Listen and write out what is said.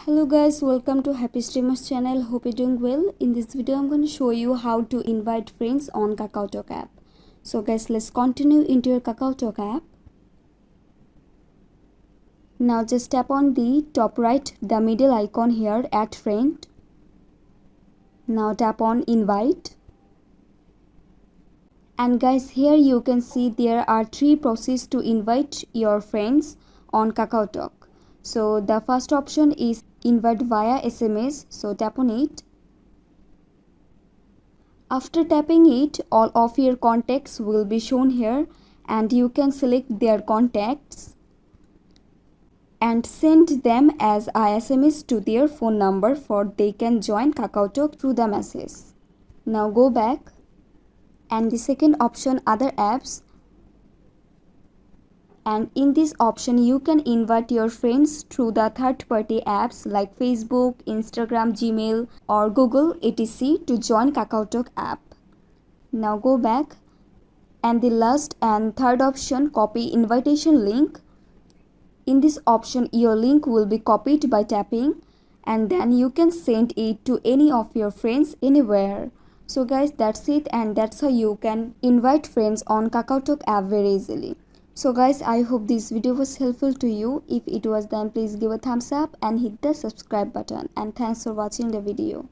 Hello guys, welcome to Happy Streamers channel. Hope you're doing well. In this video I'm going to show you how to invite friends on KakaoTalk app. So guys, let's continue into your KakaoTalk app. Now just tap on the top right, the middle icon here, add friend. Now tap on invite. And guys, here you can see there are three processes to invite your friends on KakaoTalk. So the first option is invite via SMS. So tap on it. After tapping it, all of your contacts will be shown here and you can select their contacts and send them as SMS to their phone number for they can join KakaoTalk through the message. Now go back and the second option, other apps, and in this option you can invite your friends through the third-party apps like Facebook, Instagram, Gmail or Google etc. to join KakaoTalk app. Now go back and the last and third option, copy invitation link. In this option your link will be copied by tapping and then you can send it to any of your friends anywhere. So guys, that's it, and that's how you can invite friends on KakaoTalk app very easily. So guys, I hope this video was helpful to you. If it was, then please give a thumbs up and hit the subscribe button, and thanks for watching the video.